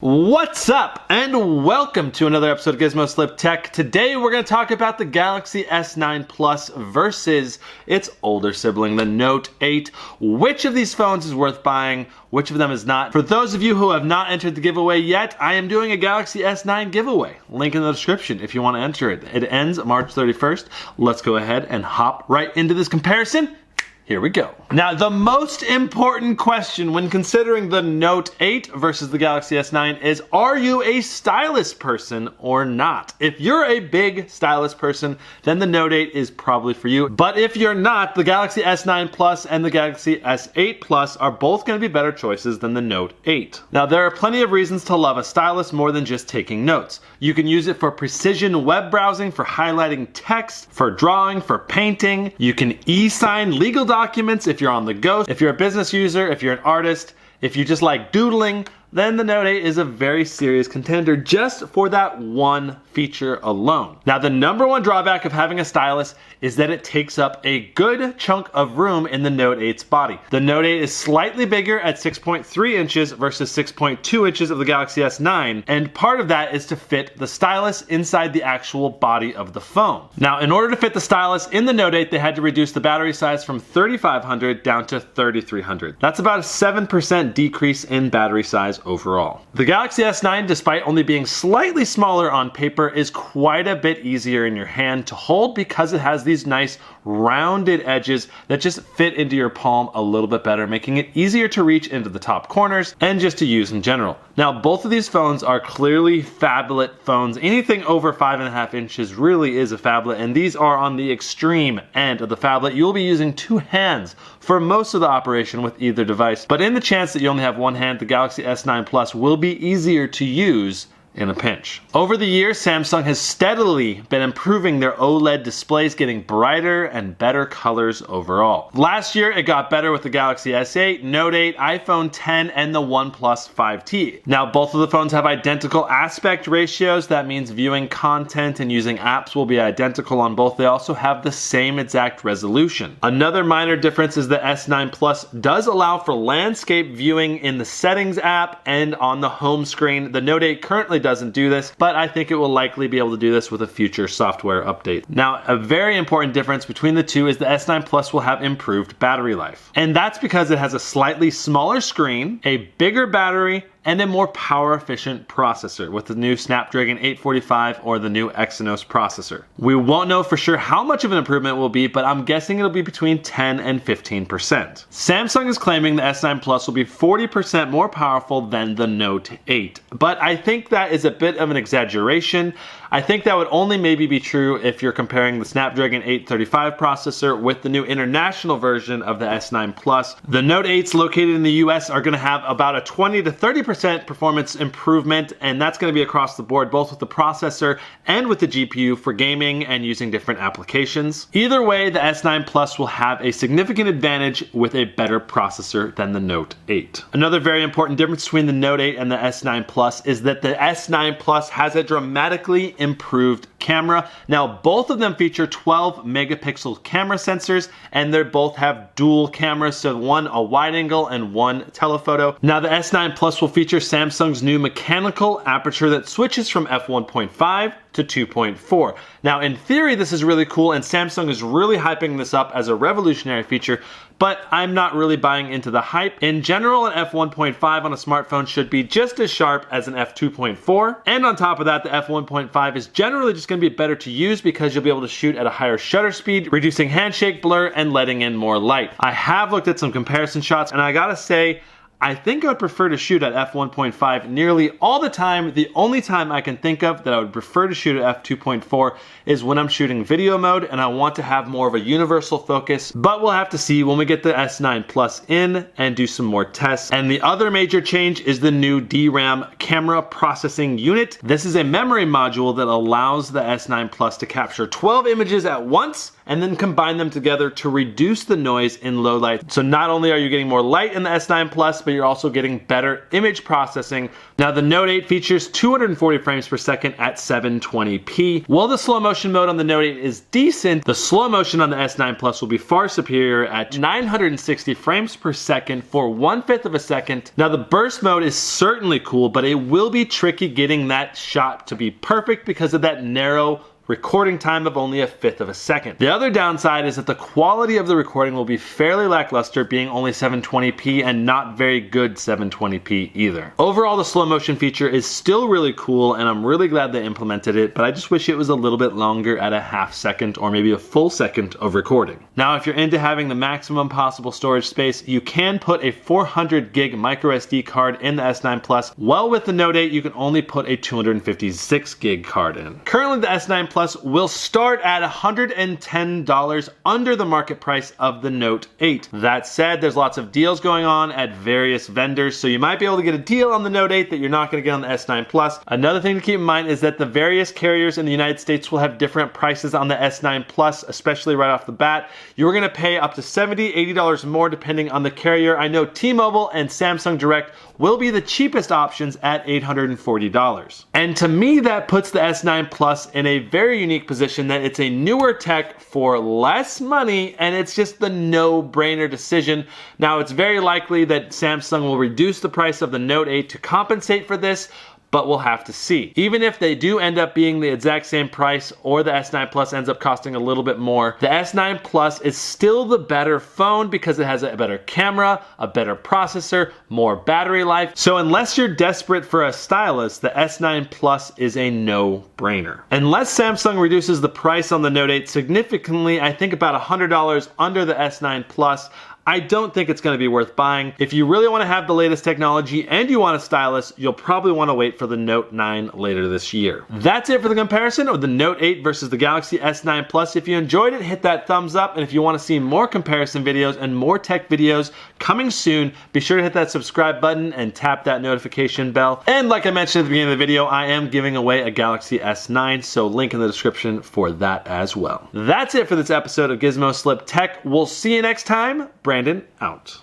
What's up, and welcome to another episode of GizmoSlipTech. Today we're going to talk about the Galaxy S9 Plus versus its older sibling, the Note 8. Which of these phones is worth buying? Which of them is not? For those of you who have not entered the giveaway yet, I am doing a Galaxy S9 giveaway. Link in the description if you want to enter it. It ends March 31st. Let's go ahead and hop right into this comparison. Here we go. Now, the most important question when considering the Note 8 versus the Galaxy S9 is, are you a stylus person or not? If you're a big stylus person, then the Note 8 is probably for you. But if you're not, the Galaxy S9 Plus and the Galaxy S8 Plus are both going to be better choices than the Note 8. Now, there are plenty of reasons to love a stylus more than just taking notes. You can use it for precision web browsing, for highlighting text, for drawing, for painting. You can e-sign legal documents if you're on the go. If you're a business user, if you're an artist, if you just like doodling, then the Note 8 is a very serious contender just for that one feature alone. Now, the number one drawback of having a stylus is that it takes up a good chunk of room in the Note 8's body. The Note 8 is slightly bigger at 6.3 inches versus 6.2 inches of the Galaxy S9, and part of that is to fit the stylus inside the actual body of the phone. Now, in order to fit the stylus in the Note 8, they had to reduce the battery size from 3500 down to 3300. That's about a 7% decrease in battery size overall. The Galaxy S9, despite only being slightly smaller on paper, is quite a bit easier in your hand to hold because it has these nice rounded edges that just fit into your palm a little bit better, making it easier to reach into the top corners and just to use in general. Now, both of these phones are clearly phablet phones. Anything over 5.5 inches really is a phablet, and these are on the extreme end of the phablet. You'll be using two hands for most of the operation with either device, but in the chance that you only have one hand, the Galaxy S9 Plus will be easier to use in a pinch. Over the years, Samsung has steadily been improving their OLED displays, getting brighter and better colors overall. Last year, it got better with the Galaxy S8, Note 8, iPhone X, and the OnePlus 5T. Now, both of the phones have identical aspect ratios. That means viewing content and using apps will be identical on both. They also have the same exact resolution. Another minor difference is the S9 Plus does allow for landscape viewing in the Settings app and on the home screen. The Note 8 currently doesn't do this, but I think it will likely be able to do this with a future software update. Now, a very important difference between the two is the S9 Plus will have improved battery life. And that's because it has a slightly smaller screen, a bigger battery, and a more power efficient processor with the new Snapdragon 845 or the new Exynos processor. We won't know for sure how much of an improvement it will be, but I'm guessing it'll be between 10 and 15%. Samsung is claiming the S9 Plus will be 40% more powerful than the Note 8, but I think that is a bit of an exaggeration. I think that would only maybe be true if you're comparing the Snapdragon 835 processor with the new international version of the S9 Plus. The Note 8s located in the US are going to have about a 20 to 30% performance improvement, and that's going to be across the board, both with the processor and with the GPU for gaming and using different applications. Either way, the S9 Plus will have a significant advantage with a better processor than the Note 8. Another very important difference between the Note 8 and the S9 Plus is that the S9 Plus has a dramatically improved camera. Now, both of them feature 12 megapixel camera sensors, and they both have dual cameras, so one a wide angle and one telephoto. Now, the S9 Plus will feature Samsung's new mechanical aperture that switches from f1.5 to 2.4. Now, in theory, this is really cool, and Samsung is really hyping this up as a revolutionary feature, but I'm not really buying into the hype. In general, an f1.5 on a smartphone should be just as sharp as an f2.4, and on top of that, the f1.5 is generally just going to be better to use because you'll be able to shoot at a higher shutter speed, reducing handshake blur and letting in more light. I have looked at some comparison shots, and I gotta say, I think I would prefer to shoot at f1.5 nearly all the time. The only time I can think of that I would prefer to shoot at f2.4 is when I'm shooting video mode and I want to have more of a universal focus, but we'll have to see when we get the S9 Plus in and do some more tests. And the other major change is the new DRAM camera processing unit. This is a memory module that allows the S9 Plus to capture 12 images at once and then combine them together to reduce the noise in low light. So not only are you getting more light in the S9 Plus, but you're also getting better image processing. Now the Note 8 features 240 frames per second at 720p. While the slow motion mode on the Note 8 is decent, the slow motion on the S9 Plus will be far superior at 960 frames per second for 1/5 of a second. Now the burst mode is certainly cool, but it will be tricky getting that shot to be perfect because of that narrow recording time of only 1/5 of a second. The other downside is that the quality of the recording will be fairly lackluster, being only 720p and not very good 720p either. Overall, the slow motion feature is still really cool and I'm really glad they implemented it, but I just wish it was a little bit longer at a half second or maybe a full second of recording. Now, if you're into having the maximum possible storage space, you can put a 400 gig micro SD card in the S9 Plus. While with the Note 8, you can only put a 256 gig card in. Currently, the S9 Plus will start at $110 under the market price of the Note 8. That said, there's lots of deals going on at various vendors, so you might be able to get a deal on the Note 8 that you're not going to get on the S9 Plus. Another thing to keep in mind is that the various carriers in the United States will have different prices on the S9 Plus, especially right off the bat. You're going to pay up to $70, $80 more depending on the carrier. I know T-Mobile and Samsung Direct will be the cheapest options at $840. And to me, that puts the S9 Plus in a very unique position that it's a newer tech for less money and it's just the no-brainer decision. Now, it's very likely that Samsung will reduce the price of the Note 8 to compensate for this, but we'll have to see. Even if they do end up being the exact same price or the S9 Plus ends up costing a little bit more, the S9 Plus is still the better phone because it has a better camera, a better processor, more battery life. So unless you're desperate for a stylus, the S9 Plus is a no-brainer. Unless Samsung reduces the price on the Note 8 significantly, I think about $100 under the S9 Plus, I don't think it's going to be worth buying. If you really want to have the latest technology and you want a stylus, you'll probably want to wait for the Note 9 later this year. That's it for the comparison of the Note 8 versus the Galaxy S9 Plus. If you enjoyed it, hit that thumbs up. And if you want to see more comparison videos and more tech videos coming soon, be sure to hit that subscribe button and tap that notification bell. And like I mentioned at the beginning of the video, I am giving away a Galaxy S9, so link in the description for that as well. That's it for this episode of GizmoSlipTech. We'll see you next time. Brandon out.